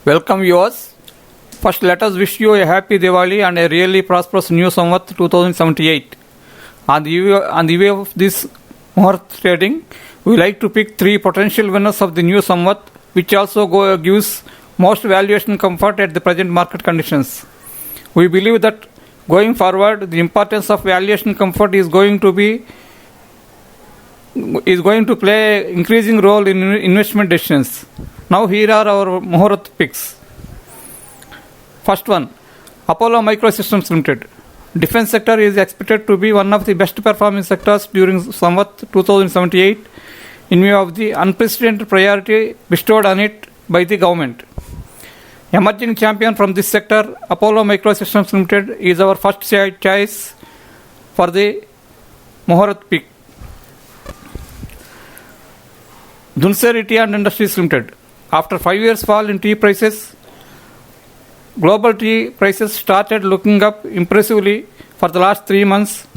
Welcome viewers. First, let us wish you a happy Diwali and a really prosperous new Samvat 2078. On the way of this Muhurat trading, we like to pick 3 potential winners of the new Samvat, which also gives most valuation comfort at the present market conditions. We believe that going forward, the importance of valuation comfort is going to play an increasing role in investment decisions. Now here are our Muhurat picks. First one, Apollo Microsystems Limited. Defense sector is expected to be one of the best performing sectors during Samvat 2078 in view of the unprecedented priority bestowed on it by the government. Emerging champion from this sector, Apollo Microsystems Limited is our first choice for the Muhurat pick. Dhunseri Tea and Industries Limited. After 5 years fall in tea prices, global tea prices started looking up impressively for the last 3 months.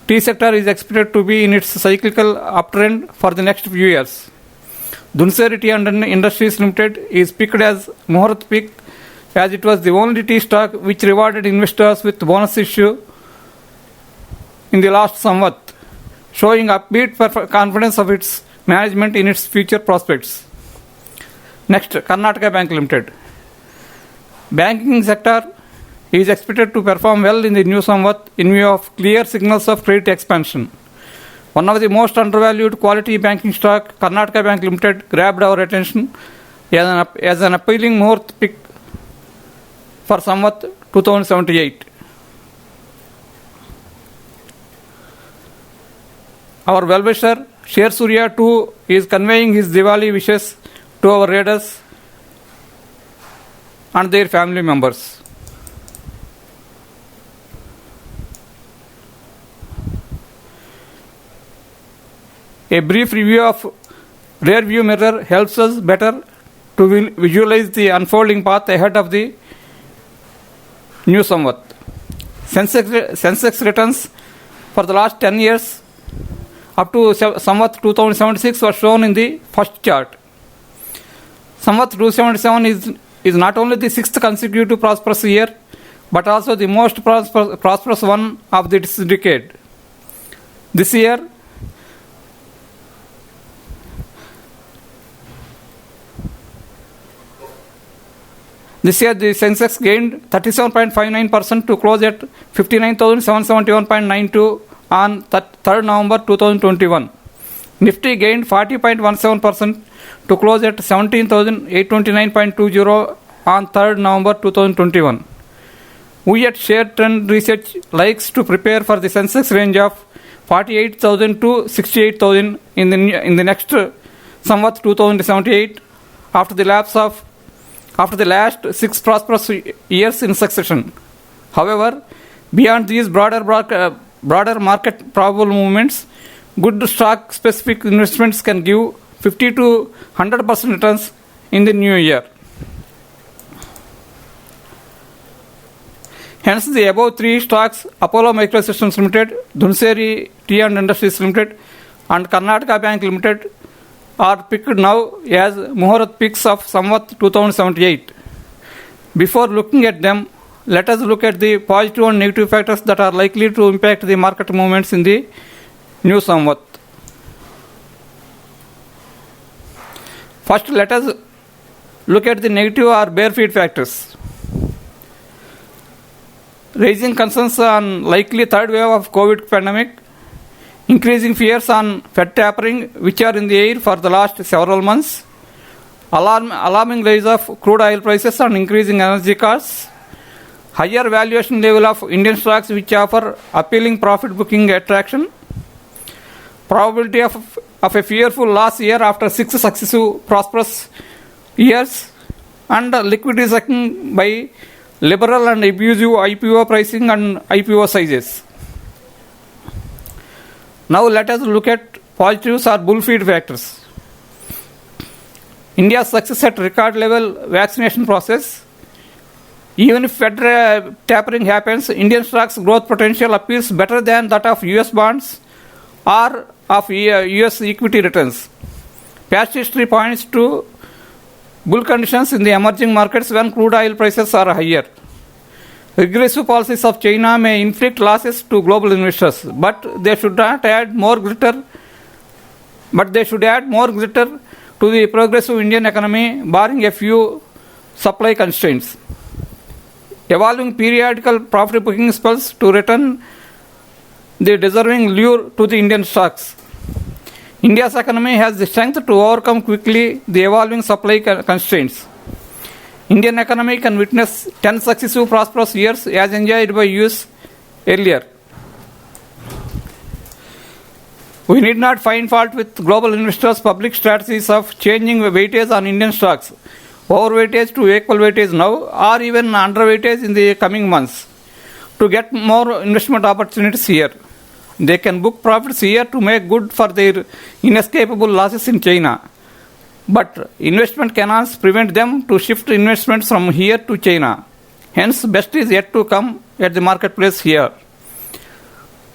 Tea sector is expected to be in its cyclical uptrend for the next few years. Dhunseri Tea and Industries Limited is picked as Muhurat pick as it was the only tea stock which rewarded investors with bonus issue in the last Samvat, showing upbeat confidence of its management in its future prospects. Next, Karnataka Bank Limited. Banking sector is expected to perform well in the new Samvat in view of clear signals of credit expansion. One of the most undervalued quality banking stock, Karnataka Bank Limited, grabbed our attention as an appealing Muhurat pick for Samvat 2078. Our well-wisher, Sher Surya too, is conveying his Diwali wishes to our readers and their family members. A brief review of rear view mirror helps us better to visualize the unfolding path ahead of the new Samvat. Sensex returns for the last 10 years up to Samvat 2076 were shown in the first chart. Samvat 277 is not only the 6th consecutive prosperous year, but also the most prosperous one of this decade. This year, the Sensex gained 37.59% to close at 59,771.92 on 3rd November 2021. Nifty gained 40.17% to close at 17,829.20 on 3rd November 2021. We at Share Trend Research likes to prepare for the Sensex range of 48,000 to 68,000 in the next Samvat 2078 after the last 6 prosperous years in succession. However, beyond these broader market probable movements, good stock specific investments can give 50 to 100% returns in the new year. Hence, the above 3 stocks, Apollo Microsystems Limited, Dhunseri Tea and Industries Limited, and Karnataka Bank Limited, are picked now as Muhurat picks of Samvat 2078. Before looking at them, let us look at the positive and negative factors that are likely to impact the market movements in the new Samvat. First, let us look at the negative or bear feed factors. Raising concerns on likely 3rd wave of COVID pandemic, increasing fears on Fed tapering, which are in the air for the last several months, alarming rise of crude oil prices and increasing energy costs, higher valuation level of Indian stocks which offer appealing profit booking attraction, probability of a fearful last year after 6 successive prosperous years, and liquidity sucking by liberal and abusive IPO pricing and IPO sizes. Now let us look at positives or bull feed factors. India's success at record level vaccination process. Even if Fed tapering happens, Indian stocks growth potential appears better than that of US bonds or of US equity returns. Past history points to Bull conditions in the emerging markets when crude oil prices are higher. Aggressive policies of China may inflict losses to global investors, but they should add more glitter to the progressive Indian economy, barring a few supply constraints. Evolving periodical profit booking spells to return the deserving lure to the Indian stocks. India's economy has the strength to overcome quickly the evolving supply constraints. Indian economy can witness 10 successive prosperous years as enjoyed by US earlier. We need not find fault with global investors' public strategies of changing weightage on Indian stocks, overweightage to equal weightage now, or even underweightage in the coming months, to get more investment opportunities here. They can book profits here to make good for their inescapable losses in China. But investment canals prevent them to shift investments from here to China. Hence, best is yet to come at the marketplace here.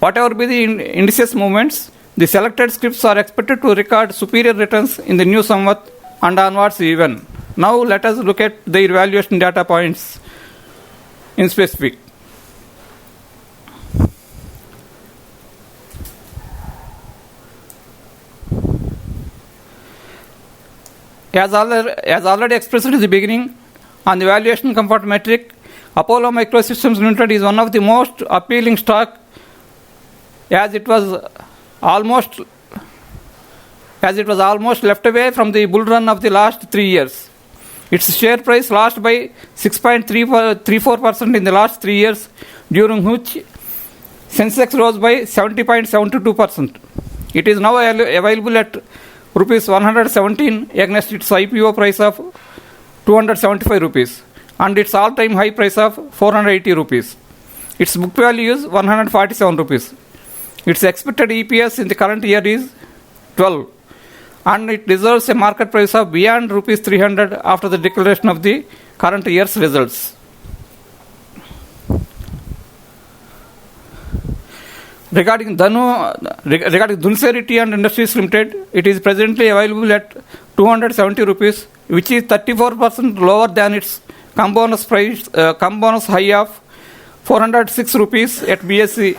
Whatever be the indices movements, the selected scripts are expected to record superior returns in the new Samvat and onwards even. Now let us look at their valuation data points in specific. As already expressed at the beginning, on the valuation comfort metric, Apollo Microsystems Limited is one of the most appealing stock, as it was almost left away from the bull run of the last 3 years. Its share price lost by 6.34% in the last 3 years, during which Sensex rose by 70.72%. It is now available at rupees 117 against its IPO price of 275 rupees and its all-time high price of 480 rupees. Its book value is 147 rupees. Its expected EPS in the current year is 12, and it deserves a market price of beyond rupees 300 after the declaration of the current year's results. Regarding Dhunseri and Industries Limited, it is presently available at 270 rupees, which is 34% lower than its come bonus high of 406 rupees at BSE.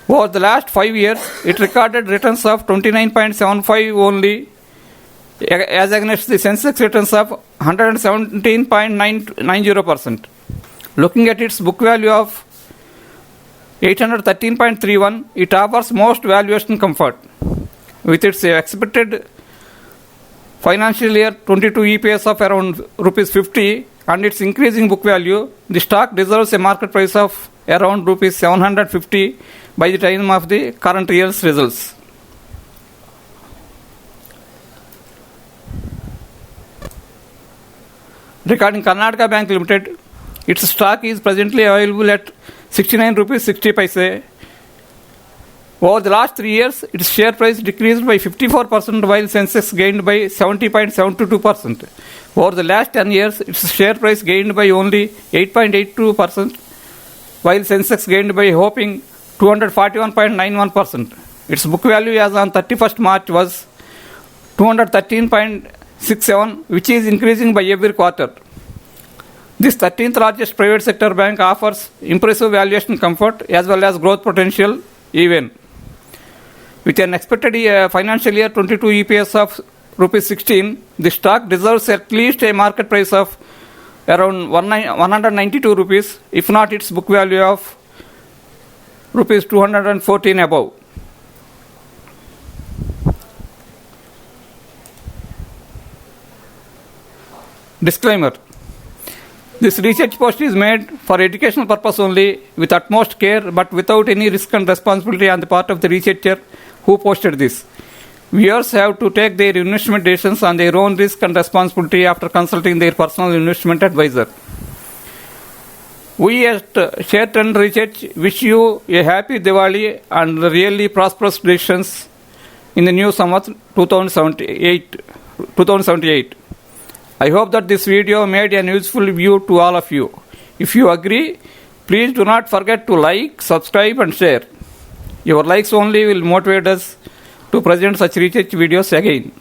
Over the last 5 years, it recorded returns of 29.75 only, as against the Sensex returns of 117.90%. Looking at its book value of 813.31, it offers most valuation comfort. With its expected financial year 22 EPS of around rupees 50 and its increasing book value, the stock deserves a market price of around rupees 750 by the time of the current year's results. Regarding Karnataka Bank Limited, its stock is presently available at 69 rupees 60 paise. Over the last 3 years, its share price decreased by 54%, while Sensex gained by 70.72%. Over the last 10 years, its share price gained by only 8.82%, while Sensex gained by a whopping 241.91%. Its book value as on 31st March was 213.67, which is increasing by every quarter. This 13th largest private sector bank offers impressive valuation comfort as well as growth potential even. With an expected financial year 22 EPS of rupees 16, the stock deserves at least a market price of around 192 rupees, if not its book value of rupees 214 above. Disclaimer. This research post is made for educational purpose only, with utmost care, but without any risk and responsibility on the part of the researcher who posted this. Viewers have to take their investment decisions on their own risk and responsibility after consulting their personal investment advisor. We at Share Trend Research wish you a happy Diwali and really prosperous decisions in the new Samvat 2078. I hope that this video made an useful view to all of you. If you agree, please do not forget to like, subscribe and share. Your likes only will motivate us to present such research videos again.